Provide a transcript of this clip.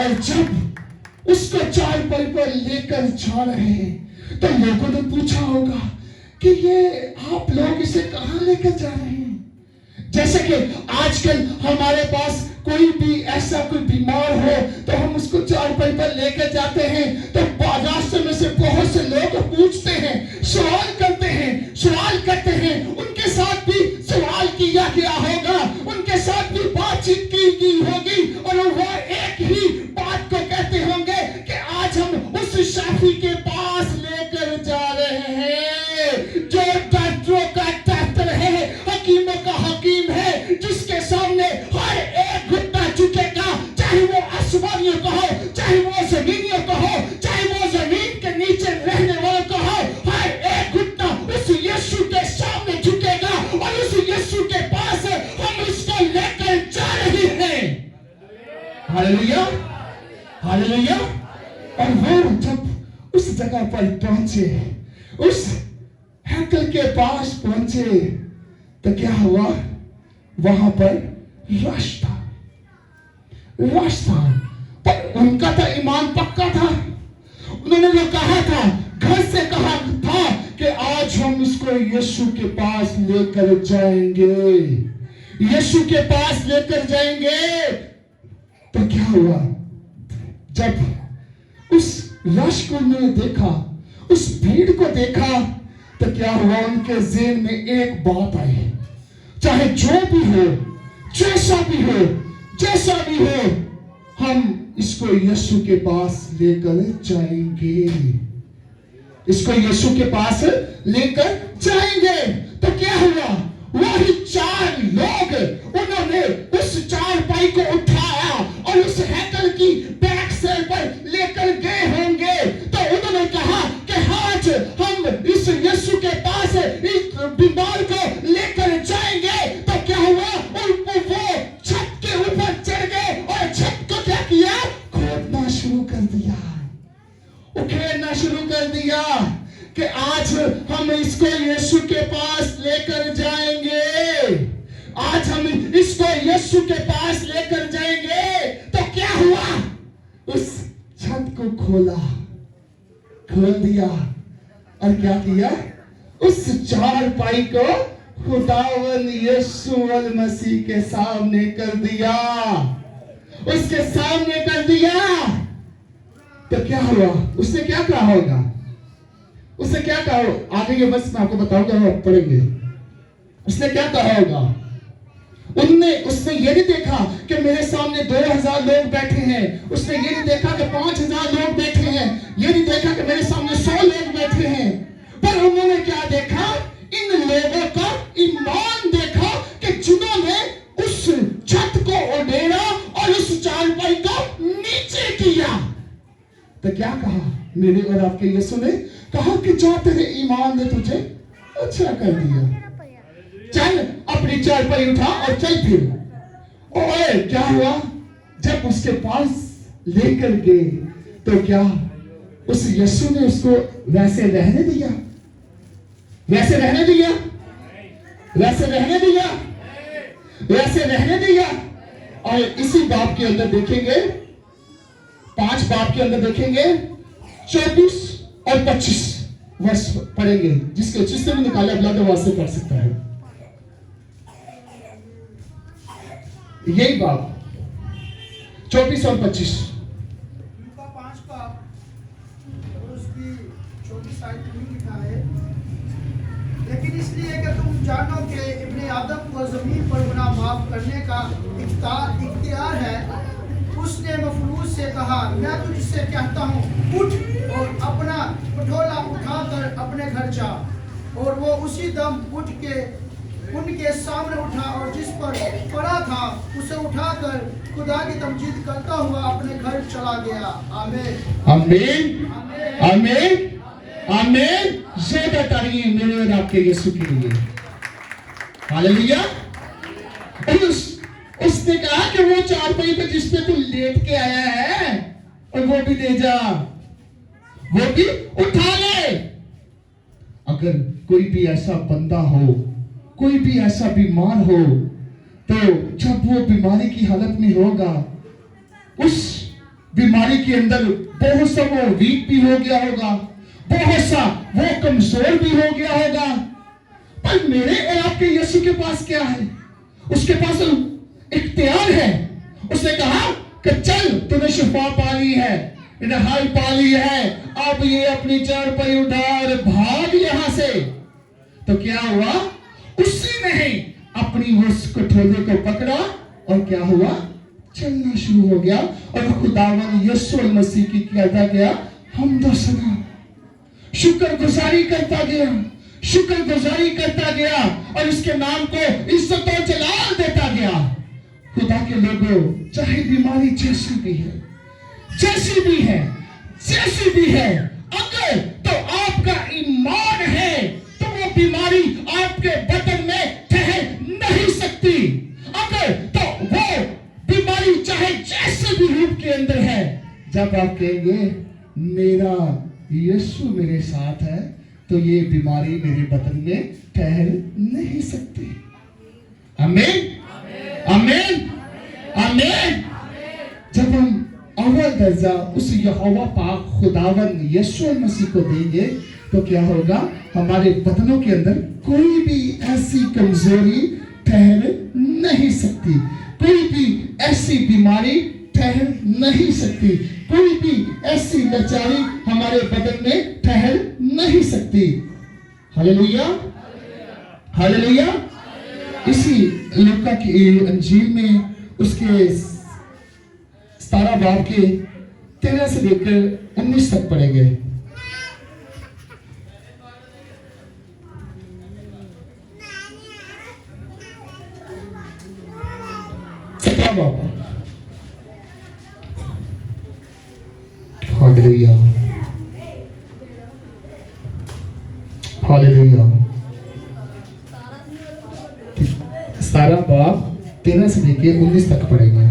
और जब उसको चारपाई पर लेकर जा रहे हैं तो लोगों ने पूछा होगा कि ये आप लोग इसे कहां लेकर जा रहे हैं। जैसे कि आजकल हमारे पास कोई भी ऐसा कोई बीमार हो तो हम उसको चारपाई पर लेकर जाते हैं, तो रास्ते में से बहुत से लोग पूछते हैं, सवाल करते हैं। उनके साथ भी सवाल किया गया होगा, उनके साथ भी बातचीत की होगी और वो एक ही बात को कहते होंगे कि आज हम उस शाफी के पास लेकर जा रहे हैं जो डॉक्टरों का डॉक्टर है, हकीमों का हकीम है, जिसके सामने हर एक घुटना झुकेगा, चाहे वो आसमानियों का हो, चाहे वो जमीनियों का हो, चाहे वो जमीन के नीचे रहने वालों का हो, हर एक घुटना उस यीशु के सामने झुकेगा और उस यीशु के पास हम उसको लेकर जा रहे हैं। Hallelujah, hallelujah. और वो जब उस जगह पर पहुंचे, उस हैकल के पास पहुंचे, तो क्या हुआ? वहां पर रश था। पर उनका तो ईमान पक्का था। उन्होंने वो कहा था, घर से कहा था कि आज हम इसको यीशु के पास लेकर जाएंगे, यीशु के पास लेकर जाएंगे। तो क्या हुआ? जब उस रश को उन्होंने देखा, उस भीड़ को देखा, तो क्या हुआ? उनके ज़हन में एक बात आई, चाहे जो भी हो, जैसा भी हो, हम इसको यीशु के पास लेकर जाएंगे, इसको यीशु के पास लेकर जाएंगे। तो क्या हुआ? वही 4 लोग, उन्होंने उस चारपाई को उठाया और उस हैकल की बैक साइड पर लेकर गए होंगे। तो उन्होंने कहा कि आज हम इस यीशु के पास इस बीमार को लेकर जाएंगे। तो क्या हुआ? वो छत के ऊपर चढ़ गए और छत को क्या किया? खोदना शुरू कर दिया, उखेड़ना शुरू कर दिया कि आज हम इसको यीशु के पास लेकर जाएंगे, आज हम इसको यीशु के पास लेकर जाएंगे। तो क्या हुआ? उस छत को खोल दिया और क्या किया? उस चारपाई को खुदावन यीशु मसीह के सामने कर दिया, उसके सामने कर दिया। तो क्या हुआ? उसने क्या कहा होगा? उसने क्या कहा? आगे के बस मैं आपको बताऊंगा, हम पढ़ेंगे। उसने क्या कहा होगा? उसने ये नहीं देखा कि मेरे सामने 2000 लोग बैठे हैं, उसने ये नहीं देखा कि 5000 लोग बैठे हैं, ये नहीं देखा कि मेरे सामने 100 लोग बैठे हैं, पर उन्होंने क्या देखा? इन लोगों का ईमान देखा कि जिन्होंने उस छत को उड़ेरा और उस चारपाई को नीचे किया। तो क्या कहा? मेरे और आपके यीशु ने कहा कि जा, तेरे ईमान ने तुझे अच्छा कर दिया, चल अपनी चारपाई उठा और चल फिर। और क्या हुआ? जब उसके पास लेकर गए तो क्या उस यीशु ने उसको वैसे रहने दिया? वैसे रहने दिया। और इसी बाब के अंदर देखेंगे, 5 बाब के अंदर देखेंगे, 24 और 25 वर्ष पढ़ेंगे, जिससे भी निकाले अगला तो वहां से पढ़ सकता है। यही बाब 24 और 25। लेकिन इसलिए कि तुम जानो कि इब्ने आदम को जमीन पर गुनाह माफ करने का इख्तियार है, उसने मफलूस से कहा, मैं तुझसे कहता हूँ, उठ और अपना पटोला उठाकर अपने घर जा। और वो उसी दम उठ के उनके सामने उठा और जिस पर पड़ा था उसे उठाकर खुदा की तमजीद करता हुआ अपने घर चला गया। आमीन, आमीन, आमीन, आमीन। ज़्यादा तारीफ मेरे और आपके यीशु के लिए। हालेलुया। उसने कहा कि वो चारपाई पे जिस पे तू लेट के आया है, और वो भी ले जा, वो भी उठा ले। अगर कोई भी ऐसा बंदा हो, कोई भी ऐसा बीमार हो, तो जब वो बीमारी की हालत में होगा, उस बीमारी के अंदर बहुत सा वो वीक भी हो गया होगा, बहुत सा वो कमजोर भी हो गया होगा, पर मेरे और आपके यीशु के पास क्या है? उसके पास इख्तियार है। उसने कहा कि चल, तूने शिफा पाली है, रिहाई पाली है, अब ये अपनी चढ़ पर उठा और भाग यहां से। तो क्या हुआ? उसी ने ही अपनी उस कटोरे को पकड़ा और क्या हुआ? चलना शुरू हो गया। और खुदावन यीशु मसीह की कहता गया हमद सना, शुक्रगुजारी करता गया, शुक्रगुजारी करता गया और इसके नाम को इज्जत और जलाल देता गया। खुदा के लोगों, चाहे बीमारी जैसी भी है, जैसी भी है, जैसी भी है, अगर तो आपका ईमान है तो वो बीमारी आपके बदन में ठहर नहीं सकती। अगर तो वो बीमारी चाहे जैसे भी रूप के अंदर है, जब आप कहेंगे मेरा यीशु मेरे साथ है, तो ये बीमारी मेरे बदन में ठहर नहीं सकती। आमीन, आमीन, आमीन। जब हम अव्वल दर्जा उस यहोवा पाक खुदावन यीशु मसीह को देंगे तो क्या होगा? हमारे बदनों के अंदर कोई भी ऐसी कमजोरी ठहर नहीं सकती, कोई भी ऐसी बीमारी ठहर नहीं सकती, कोई भी ऐसी लाचारी हमारे बदन में ठहर नहीं सकती। Hallelujah, hallelujah. इसी लूका की अंजील में उसके 17 बाब के 13 से लेकर 19 तक पढ़ेंगे। Hallelujah, hallelujah. 17 बाब 13 से लेकर 19 तक पढ़ेंगे।